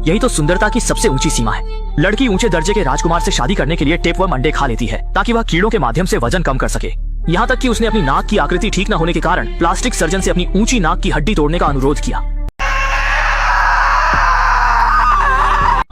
यही तो सुंदरता की सबसे ऊंची सीमा है। लड़की ऊंचे दर्जे के राजकुमार से शादी करने के लिए टेपवर्म अंडे खा लेती है ताकि वह कीड़ों के माध्यम से वजन कम कर सके। यहाँ तक कि उसने अपनी नाक की आकृति ठीक न होने के कारण प्लास्टिक सर्जन से अपनी ऊंची नाक की हड्डी तोड़ने का अनुरोध किया।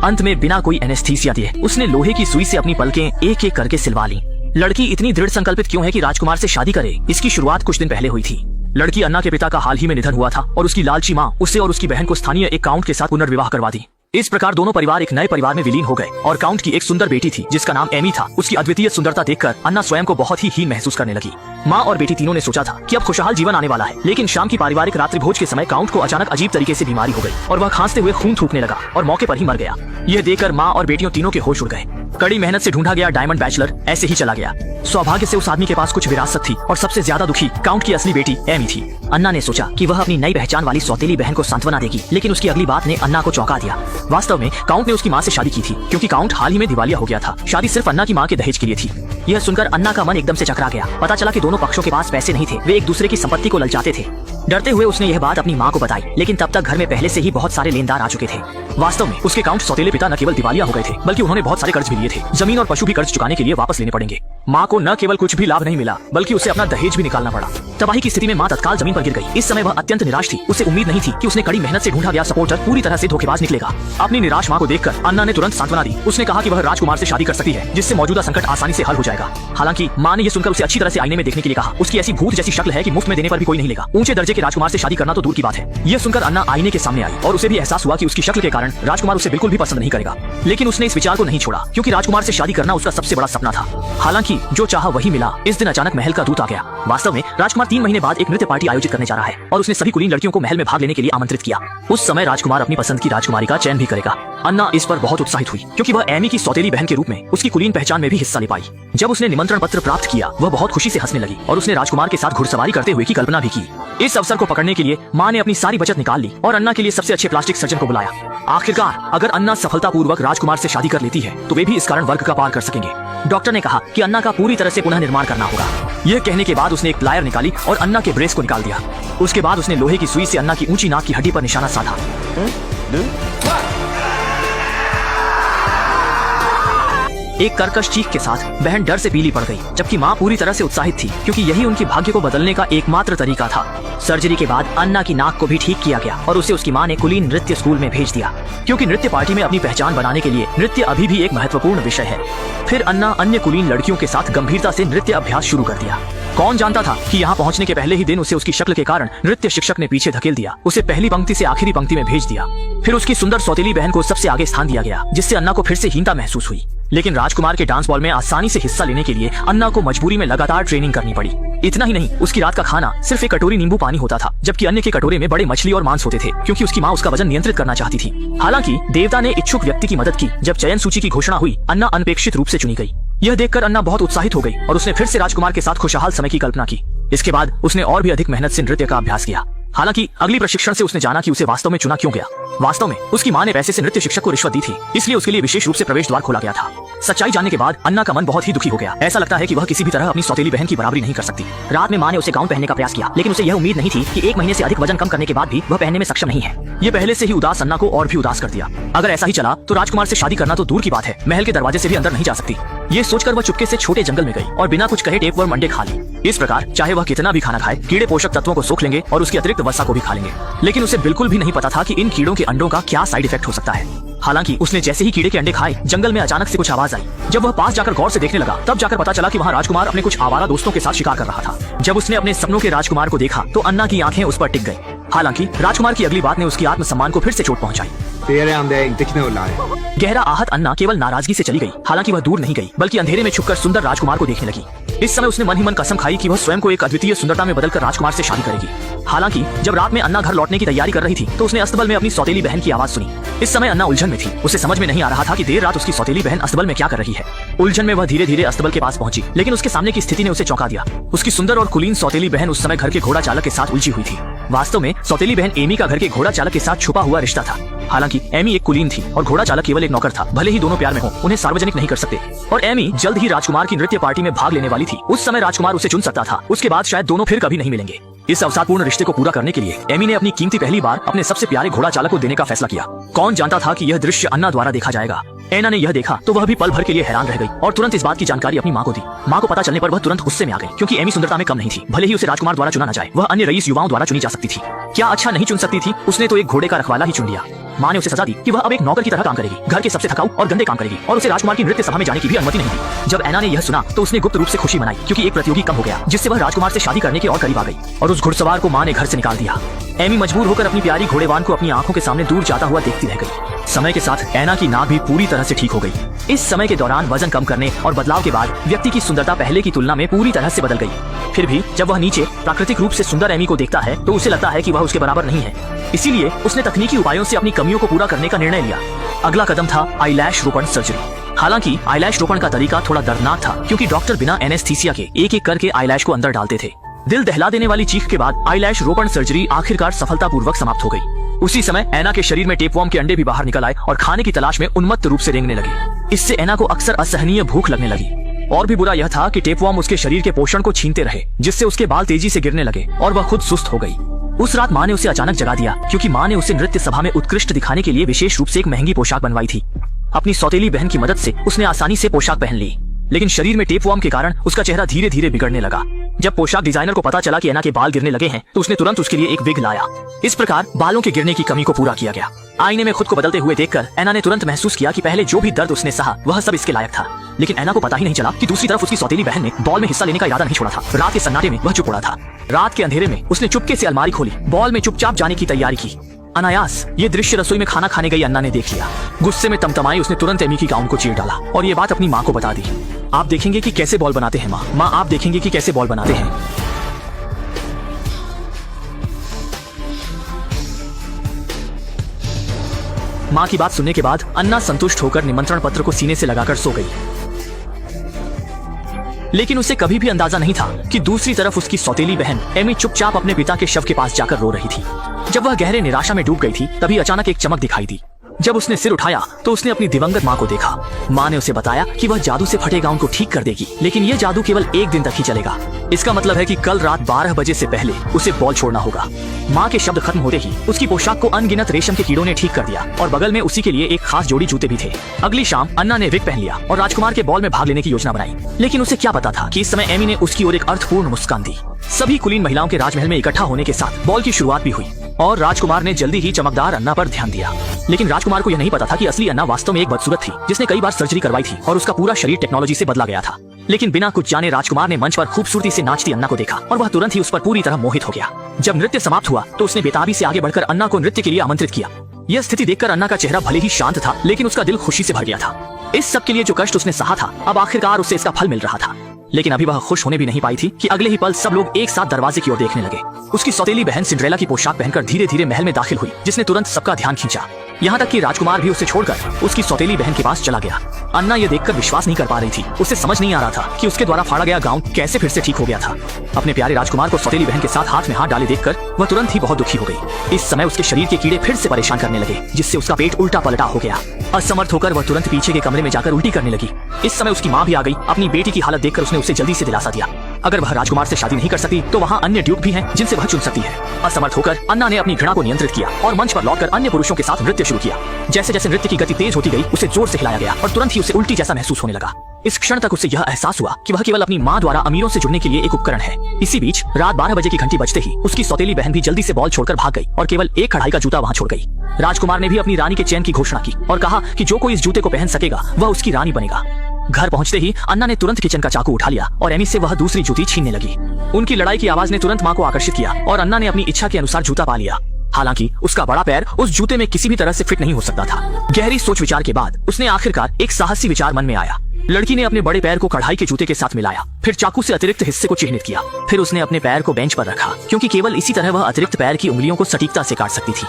अंत में बिना कोई एनेस्थीसिया दिए उसने लोहे की सुई से अपनी पलकें एक एक करके सिलवा ली। लड़की इतनी दृढ़ संकल्पित क्यों है कि राजकुमार से शादी करे, इसकी शुरुआत कुछ दिन पहले हुई थी। लड़की अन्ना के पिता का हाल ही में निधन हुआ था और उसकी लालची माँ उसे और उसकी बहन को स्थानीय एक काउंट के साथ पुनर्विवाह करवा दी। इस प्रकार दोनों परिवार एक नए परिवार में विलीन हो गए और काउंट की एक सुंदर बेटी थी जिसका नाम एमी था। उसकी अद्वितीय सुंदरता देखकर अन्ना स्वयं को बहुत ही हीन महसूस करने लगी। माँ और बेटी तीनों ने सोचा था कि अब खुशहाल जीवन आने वाला है, लेकिन शाम की पारिवारिक रात्रि भोज के समय काउंट को अचानक अजीब तरीके से बीमारी हो गई और वह खांसते हुए खून थूकने लगा और मौके पर ही मर गया। यह देखकर माँ और बेटियों तीनों के होश उड़ गए। कड़ी मेहनत से ढूंढा गया डायमंड बैचलर ऐसे ही चला गया। सौभाग्य से उस आदमी के पास कुछ विरासत थी और सबसे ज्यादा दुखी काउंट की असली बेटी एमी थी। अन्ना ने सोचा कि वह अपनी नई पहचान वाली सौतेली बहन को सांत्वना देगी, लेकिन उसकी अगली बात ने अन्ना को चौंका दिया। वास्तव में काउंट ने उसकी माँ से शादी की थी क्योंकि काउंट हाल ही में दिवालिया हो गया था। शादी सिर्फ अन्ना की माँ के दहेज के लिए थी। यह सुनकर अन्ना का मन एकदम से चकरा गया। पता चला कि दोनों पक्षों के पास पैसे नहीं थे, वे एक दूसरे की संपत्ति को ललचाते थे। डरते हुए उसने यह बात अपनी माँ को बताई, लेकिन तब तक घर में पहले से ही बहुत सारे लेनदार आ चुके थे। वास्तव में उसके काउंट सौतेले पिता न केवल दिवालिया हो गए थे, बल्कि उन्होंने बहुत सारे कर्ज भी लिए थे। जमीन और पशु भी कर्ज चुकाने के लिए वापस लेने पड़ेंगे। माँ को न केवल कुछ भी लाभ नहीं मिला, बल्कि उसे अपना दहेज भी निकालना पड़ा। तबाही की स्थिति में माँ तत्काल जमीन पर गिर गई। इस समय वह अत्यंत निराश थी। उसे उम्मीद नहीं थी कि उसने कड़ी मेहनत से ढूंढा गया सपोर्टर पूरी तरह से धोखेबाज निकलेगा। अपनी निराश माँ को देखकर अन्ना ने तुरंत सांत्वना दी। उसने कहा कि वह राजकुमार से शादी कर सकती है, जिससे मौजूदा संकट आसानी से हल हो जाएगा। हालांकि माँ ने यह सुनकर उसे अच्छी तरह से आईने में देखने के लिए कहा। उसकी ऐसी भूत जैसी शक्ल है कि मुफ्त में देने पर भी कोई नहीं लेगा। ऊंचे दर्जे के राजकुमार से शादी करना तो दूर की बात है। यह सुनकर अन्ना आईने के सामने आई और उसे भी एहसास हुआ कि उसकी शक्ल के कारण राजकुमार उसे बिल्कुल भी पसंद नहीं करेगा। लेकिन उसने इस विचार को नहीं छोड़ा, क्योंकि राजकुमार से शादी करना उसका सबसे बड़ा सपना था। हालांकि जो चाहा वही मिला। इस दिन अचानक महल का दूत आ गया। वास्तव में राजकुमार 3 महीने बाद एक नृत्य पार्टी आयोजित करने जा रहा है और उसने सभी कुलीन लड़कियों को महल में भाग लेने के लिए आमंत्रित किया। उस समय राजकुमार अपनी पसंद की राजकुमारी का चयन भी करेगा। अन्ना इस पर बहुत उत्साहित हुई, क्योंकि वह एमी की सौतेली बहन के रूप में उसकी कुलीन पहचान में भी हिस्सा ले पाई। जब उसने निमंत्रण पत्र प्राप्त किया, वह बहुत खुशी से हंसने लगी और उसने राजकुमार के साथ घुड़सवारी करते हुए की कल्पना भी की। इस अवसर को पकड़ने के लिए माँ ने अपनी सारी बचत निकाल ली और अन्ना के लिए सबसे अच्छे प्लास्टिक सर्जन को बुलाया। आखिरकार अगर अन्ना सफलतापूर्वक राजकुमार से शादी कर लेती है तो वे भी इस कारण वर्ग का पार कर सकेंगे। डॉक्टर ने कहा कि अन्ना का पूरी तरह से पुनः निर्माण करना होगा। यह कहने के बाद उसने एक प्लायर निकाली और अन्ना के ब्रेस को निकाल दिया। उसके बाद उसने लोहे की सुई से अन्ना की ऊंची नाक की हड्डी पर निशाना साधा। एक कर्कश चीख के साथ बहन डर से पीली पड़ गई, जबकि माँ पूरी तरह से उत्साहित थी, क्योंकि यही उनके भाग्य को बदलने का एकमात्र तरीका था। सर्जरी के बाद अन्ना की नाक को भी ठीक किया गया और उसे उसकी माँ ने कुलीन नृत्य स्कूल में भेज दिया, क्योंकि नृत्य पार्टी में अपनी पहचान बनाने के लिए नृत्य अभी भी एक महत्वपूर्ण विषय है। फिर अन्ना अन्य कुलीन लड़कियों के साथ गंभीरता से नृत्य अभ्यास शुरू कर दिया। कौन जानता था कि यहाँ पहुँचने के पहले ही दिन उसे उसकी शक्ल के कारण नृत्य शिक्षक ने पीछे धकेल दिया। उसे पहली पंक्ति से आखिरी पंक्ति में भेज दिया। फिर उसकी सुंदर सौतेली बहन को सबसे आगे स्थान दिया गया, जिससे अन्ना को फिर से हीनता महसूस हुई। लेकिन राजकुमार के डांस बॉल में आसानी से हिस्सा लेने के लिए अन्ना को मजबूरी में लगातार ट्रेनिंग करनी पड़ी। इतना ही नहीं, उसकी रात का खाना सिर्फ एक कटोरी नींबू पानी होता था, जबकि अन्य के कटोरे में बड़े मछली और मांस होते थे, क्योंकि उसकी माँ उसका वजन नियंत्रित करना चाहती थी। हालांकि देवता ने इच्छुक व्यक्ति की मदद की। जब चयन सूची की घोषणा हुई, अन्ना अनपेक्षित रूप से चुनी गई। यह देखकर अन्ना बहुत उत्साहित हो गई और उसने फिर से राजकुमार के साथ खुशहाल समय की कल्पना की। इसके बाद उसने और भी अधिक मेहनत से नृत्य का अभ्यास किया। हालांकि अगली प्रशिक्षण से उसने जाना कि उसे वास्तव में चुना क्यों गया। वास्तव में उसकी माँ ने पैसे से नृत्य शिक्षक को रिश्वत दी थी, इसलिए उसके लिए विशेष रूप से प्रवेश द्वार खोला गया था। सच्चाई जानने के बाद अन्ना का मन बहुत ही दुखी हो गया। ऐसा लगता है कि वह किसी भी तरह अपनी सौतेली बहन की बराबरी नहीं कर सकती। रात में माँ ने उसे गाउन पहनने का प्रयास किया, लेकिन उसे यह उम्मीद नहीं थी कि 1 महीने से अधिक वजन कम करने के बाद भी वह पहनने में सक्षम नहीं है। ये पहले से ही उदास अन्ना को और भी उदास कर दिया। अगर ऐसा ही चला तो राजकुमार से शादी करना तो दूर की बात है, महल के दरवाजे से भी अंदर नहीं जा सकती। ये सोचकर वह चुपके से छोटे जंगल में गई और बिना कुछ कहे टेपवर्म अंडे खा ली। इस प्रकार चाहे वह कितना भी खाना खाए, कीड़े पोषक तत्वों को सोख लेंगे और उसकी अतिरिक्त वसा को भी खा लेंगे। लेकिन उसे बिल्कुल भी नहीं पता था कि इन कीड़ों के अंडों का क्या साइड इफेक्ट हो सकता है। हालांकि उसने जैसे ही कीड़े के अंडे खाए, जंगल में अचानक से कुछ आवाज आई। जब वह पास जाकर गौर से देखने लगा, तब जाकर पता चला कि वहाँ राजकुमार अपने कुछ आवारा दोस्तों के साथ शिकार कर रहा था। जब उसने अपने सपनों के राजकुमार को देखा तो अन्ना की आंखें उस पर टिक गई। हालांकि राजकुमार की अगली बात ने उसकी आत्मसम्मान को फिर से चोट पहुंचाई। गहरा आहत अन्ना केवल नाराजगी से चली गई। हालांकि वह दूर नहीं गई, बल्कि अंधेरे में छुपकर सुंदर राजकुमार को देखने लगी। इस समय उसने मन ही मन कसम खाई कि वह स्वयं को एक अद्वितीय सुंदरता में बदलकर राजकुमार से शादी करेगी। हालांकि जब रात में अन्ना घर लौटने की तैयारी कर रही थी तो उसने अस्तबल में अपनी सौतेली बहन की आवाज सुनी। इस समय अन्ना उलझन में थी। उसे समझ में नहीं आ रहा था कि देर रात उसकी सौतेली बहन अस्तबल में क्या कर रही है। उलझन में वह धीरे धीरे अस्तबल के पास पहुंची, लेकिन उसके सामने की स्थिति ने उसे चौंका दिया। उसकी सुंदर और कुलीन सौतेली बहन उस समय घर के घोड़ा चालक के साथ उलझी हुई थी। वास्तव में सौतेली बहन एमी का घर के घोड़ा चालक के साथ छुपा हुआ रिश्ता था। हालांकि एमी एक कुलीन थी और घोड़ा चालक केवल एक नौकर था। भले ही दोनों प्यार में हो, उन्हें सार्वजनिक नहीं कर सकते। और एमी जल्द ही राजकुमार की नृत्य पार्टी में भाग लेने वाली थी। उस समय राजकुमार उसे चुन सकता था। उसके बाद शायद दोनों फिर कभी नहीं मिलेंगे। इस अवसादपूर्ण रिश्ते को पूरा करने के लिए एमी ने अपनी कीमती पहली बार अपने सबसे प्यारे घोड़ा चालक को देने का फैसला किया। कौन जानता था कि यह दृश्य अन्ना द्वारा देखा जाएगा। एना ने यह देखा तो वह भी पल भर के लिए हैरान रह गई और तुरंत इस बात की जानकारी अपनी माँ को दी। माँ को पता चलने पर वह तुरंत गुस्से में आ गई, क्योंकि एमी सुंदरता में कम नहीं थी। भले ही उसे राजकुमार द्वारा चुना न जाए, वह अन्य रईस युवाओं द्वारा चुनी जा सकती थी। क्या अच्छा नहीं चुन सकती थी? उसने तो एक घोड़े का रखवाला ही चुन लिया। माँ ने उसे सजा दी कि वह अब एक नौकर की तरह काम करेगी, घर के सबसे थकाऊ और गंदे काम करेगी, और उसे राजकुमार की नृत्य सभा में जाने की भी अनुमति नहीं दी। जब एना ने यह सुना तो उसने गुप्त रूप से खुशी मनाई, क्योंकि एक प्रतियोगी कम हो गया, जिससे वह राजकुमार से शादी करने के और करीब आ गई। और उस घुड़सवार को माँ ने घर से निकाल दिया। एमी मजबूर होकर अपनी प्यारी घोड़ेवान को अपनी आंखों के सामने दूर जाता हुआ देखती रह गई। समय के साथ एना की नाक भी पूरी तरह से ठीक हो गई। इस समय के दौरान वजन कम करने और बदलाव के बाद व्यक्ति की सुंदरता पहले की तुलना में पूरी तरह से बदल गई। फिर भी जब वह नीचे प्राकृतिक रूप से सुंदर एमी को देखता है तो उसे लगता है कि वह उसके बराबर नहीं है। इसीलिए उसने तकनीकी उपायों से अपनी कमियों को पूरा करने का निर्णय लिया। अगला कदम था आईलैश रोपण सर्जरी। हालांकि आईलैश रोपण का तरीका थोड़ा दर्दनाक था, क्योंकि डॉक्टर बिना एनेस्थीसिया के एक एक करके आईलैश को अंदर डालते थे। दिल दहला देने वाली चीख के बाद आईलैश रोपण सर्जरी आखिरकार सफलतापूर्वक समाप्त हो गई। उसी समय एना के शरीर में टेपवर्म के अंडे भी बाहर निकल आए और खाने की तलाश में उन्मत्त रूप से रेंगने लगे। इससे एना को अक्सर असहनीय भूख लगने लगी। और भी बुरा यह था कि टेपवर्म उसके शरीर के पोषण को छीनते रहे, जिससे उसके बाल तेजी से गिरने लगे और वह खुद सुस्त हो गई। उस रात माँ ने उसे अचानक जगा दिया, क्योंकि माँ ने उसे नृत्य सभा में उत्कृष्ट दिखाने के लिए विशेष रूप से एक महंगी पोशाक बनवाई थी। अपनी सौतेली बहन की मदद से उसने आसानी से पोशाक पहन ली, लेकिन शरीर में टेपवर्म के कारण उसका चेहरा धीरे धीरे बिगड़ने लगा। जब पोशाक डिजाइनर को पता चला कि एना के बाल गिरने लगे हैं, तो उसने तुरंत उसके लिए एक विग लाया। इस प्रकार बालों के गिरने की कमी को पूरा किया गया। आईने में खुद को बदलते हुए देखकर एना ने तुरंत महसूस किया कि पहले जो भी दर्द उसने सहा वह सब इसके लायक था। लेकिन एना को पता ही नहीं चला कि दूसरी तरफ उसकी सौतेली बहन ने बॉल में हिस्सा लेने का इरादा नहीं छोड़ा था। रात के सन्नाटे में वह चुप पड़ा था। रात के अंधेरे में उसने चुपके से अलमारी खोली, बॉल में चुपचाप जाने की तैयारी की। अनायास ये दृश्य रसोई में खाना खाने गई अन्ना ने देख लिया। गुस्से में तमतमाई उसने तुरंत एमी की गाउन को चीर डाला और ये बात अपनी माँ को बता दी। आप देखेंगे कि कैसे बॉल बनाते हैं माँ, आप देखेंगे कि कैसे बॉल बनाते हैं। माँ की बात सुनने के बाद अन्ना संतुष्ट होकर निमंत्रण पत्र को सीने से लगाकर सो गई। लेकिन उसे कभी भी अंदाजा नहीं था कि दूसरी तरफ उसकी सौतेली बहन एमी चुपचाप अपने पिता के शव के पास जाकर रो रही थी। जब वह गहरे निराशा में डूब गई थी, तभी अचानक एक चमक दिखाई दी। जब उसने सिर उठाया तो उसने अपनी दिवंगत माँ को देखा। माँ ने उसे बताया कि वह जादू से फटे गाउन को ठीक कर देगी, लेकिन यह जादू केवल एक दिन तक ही चलेगा। इसका मतलब है कि कल रात 12 बजे से पहले उसे बॉल छोड़ना होगा। माँ के शब्द खत्म होते ही उसकी पोशाक को अनगिनत रेशम के कीड़ों ने ठीक कर दिया और बगल में उसी के लिए एक खास जोड़ी जूते भी थे। अगली शाम अन्ना ने विग पहन लिया और राजकुमार के बॉल में भाग लेने की योजना बनाई। लेकिन उसे क्या पता था कि इस समय एमी ने उसकी ओर एक अर्थपूर्ण मुस्कान दी। सभी कुलीन महिलाओं के राजमहल में इकट्ठा होने के साथ बॉल की शुरुआत भी हुई और राजकुमार ने जल्दी ही चमकदार अन्ना पर ध्यान दिया। लेकिन राजकुमार को यह नहीं पता था कि असली अन्ना वास्तव में एक बदसूरत थी, जिसने कई बार सर्जरी करवाई थी और उसका पूरा शरीर टेक्नोलॉजी से बदला गया था। लेकिन बिना कुछ जाने राजकुमार ने मंच पर खूबसूरती से नाचती अन्ना को देखा और वह तुरंत ही उस पर पूरी तरह मोहित हो गया। जब नृत्य समाप्त हुआ तो उसने बेताबी से आगे बढ़कर अन्ना को नृत्य के लिए आमंत्रित किया। यह स्थिति देखकर अन्ना का चेहरा भले ही शांत था, लेकिन उसका दिल खुशी से भर गया था। इस सब के लिए जो कष्ट उसने सहा था, अब आखिरकार उसे इसका फल मिल रहा था। लेकिन अभी वह खुश होने भी नहीं पाई थी कि अगले ही पल सब लोग एक साथ दरवाजे की ओर देखने लगे। उसकी सौतेली बहन सिंड्रेला की पोशाक पहनकर धीरे धीरे महल में दाखिल हुई, जिसने तुरंत सबका ध्यान खींचा। यहाँ तक कि राजकुमार भी उसे छोड़कर उसकी सौतेली बहन के पास चला गया। अन्ना ये देखकर विश्वास नहीं कर पा रही थी। उसे समझ नहीं आ रहा था कि उसके द्वारा फाड़ा गया गाउन कैसे फिर से ठीक हो गया था। अपने प्यारे राजकुमार को सौतेली बहन के साथ हाथ में हाथ डाले देखकर वह तुरंत ही बहुत दुखी हो गई। इस समय उसके शरीर के कीड़े फिर से परेशान करने लगे, जिससे उसका पेट उल्टा पलटा हो गया। असमर्थ होकर वह तुरंत पीछे के कमरे में जाकर उल्टी करने लगी। इस समय उसकी माँ भी आ गई। अपनी बेटी की हालत देखकर उसने उसे जल्दी से दिलासा दिया। अगर वह राजकुमार से शादी नहीं कर सकती तो वहाँ अन्य ड्यूक भी हैं जिनसे वह चुन सकती है। असमर्थ होकर अन्ना ने अपनी घृणा को नियंत्रित किया और मंच पर लौटकर अन्य पुरुषों के साथ नृत्य शुरू किया। जैसे जैसे नृत्य की गति तेज होती गई, उसे जोर से हिलाया गया और तुरंत ही उसे उल्टी जैसा महसूस होने लगा। इस क्षण तक उसे यह एहसास हुआ कि वह केवल अपनी माँ द्वारा अमीरों से जुड़ने के लिए एक उपकरण है। इसी बीच रात 12 बजे की घंटी बजते ही उसकी सौतेली बहन भी जल्दी से बॉल छोड़कर भाग गई और केवल एक कढ़ाई का जूता वहाँ छोड़ गई। राजकुमार ने भी अपनी रानी के चैन की घोषणा की और कहा कि जो कोई इस जूते को पहन सकेगा वह उसकी रानी बनेगा। घर पहुंचते ही अन्ना ने तुरंत किचन का चाकू उठा लिया और एमी से वह दूसरी जूती छीनने लगी। उनकी लड़ाई की आवाज ने तुरंत माँ को आकर्षित किया और अन्ना ने अपनी इच्छा के अनुसार जूता पा लिया। हालांकि उसका बड़ा पैर उस जूते में किसी भी तरह से फिट नहीं हो सकता था। गहरी सोच विचार के बाद उसने आखिरकार एक साहसी विचार मन में आया। लड़की ने अपने बड़े पैर को कढ़ाई के जूते के साथ मिलाया, फिर चाकू से अतिरिक्त हिस्से को चिह्नित किया। फिर उसने अपने पैर को बेंच पर रखा, क्योंकि केवल इसी तरह वह अतिरिक्त पैर की उंगलियों को सटीकता से काट सकती थी।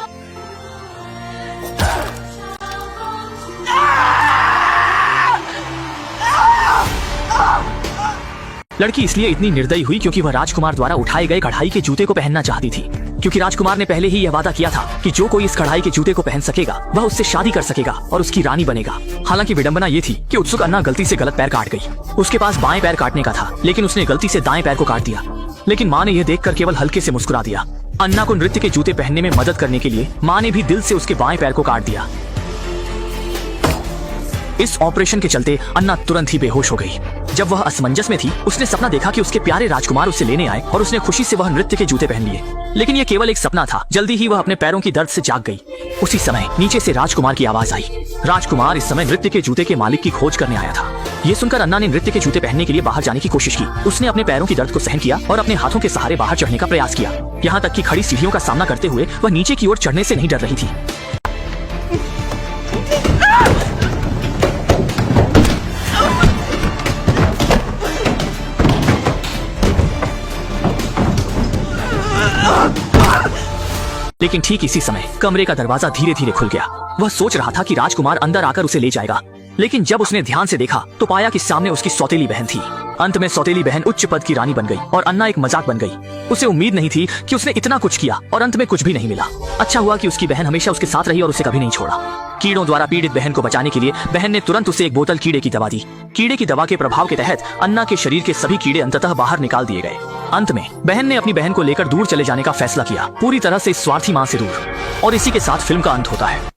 लड़की इसलिए इतनी निर्दयी हुई क्योंकि वह राजकुमार द्वारा उठाए गए कढ़ाई के जूते को पहनना चाहती थी। क्योंकि राजकुमार ने पहले ही यह वादा किया था कि जो कोई इस कढ़ाई के जूते को पहन सकेगा वह उससे शादी कर सकेगा और उसकी रानी बनेगा। हालांकि विडंबना ये थी कि उत्सुक अन्ना गलती से गलत पैर काट गई। उसके पास बाएं पैर काटने का था, लेकिन उसने गलती से दाएं पैर को काट दिया। लेकिन माँ ने यह देखकर केवल हल्के से मुस्कुरा दिया। अन्ना को नृत्य के जूते पहनने में मदद करने के लिए माँ ने भी दिल से उसके बाएं पैर को काट दिया। इस ऑपरेशन के चलते अन्ना तुरंत ही बेहोश हो गई। जब वह असमंजस में थी, उसने सपना देखा कि उसके प्यारे राजकुमार उसे लेने आए और उसने खुशी से वह नृत्य के जूते पहन लिए। लेकिन यह केवल एक सपना था। जल्दी ही वह अपने पैरों की दर्द से जाग गई। उसी समय नीचे से राजकुमार की आवाज आई। राजकुमार इस समय नृत्य के जूते के मालिक की खोज करने आया था। ये सुनकर अन्ना ने नृत्य के जूते पहनने के लिए बाहर जाने की कोशिश की। उसने अपने पैरों की दर्द को सहन किया और अपने हाथों के सहारे बाहर चढ़ने का प्रयास किया। यहाँ तक कि खड़ी सीढ़ियों का सामना करते हुए वह नीचे की ओर चढ़ने से नहीं डर रही थी। लेकिन ठीक इसी समय कमरे का दरवाजा धीरे धीरे खुल गया। वह सोच रहा था कि राजकुमार अंदर आकर उसे ले जाएगा, लेकिन जब उसने ध्यान से देखा तो पाया कि सामने उसकी सौतेली बहन थी। अंत में सौतेली बहन उच्च पद की रानी बन गई और अन्ना एक मजाक बन गई। उसे उम्मीद नहीं थी कि उसने इतना कुछ किया और अंत में कुछ भी नहीं मिला। अच्छा हुआ कि उसकी बहन हमेशा उसके साथ रही और उसे कभी नहीं छोड़ा। कीड़ों द्वारा पीड़ित बहन को बचाने के लिए बहन ने तुरंत उसे एक बोतल कीड़े की दवा दी। कीड़े की दवा के प्रभाव के तहत अन्ना के शरीर के सभी कीड़े अंततः बाहर निकाल दिए गए। अंत में बहन ने अपनी बहन को लेकर दूर चले जाने का फैसला किया, पूरी तरह से स्वार्थी मां से दूर। और इसी के साथ फिल्म का अंत होता है।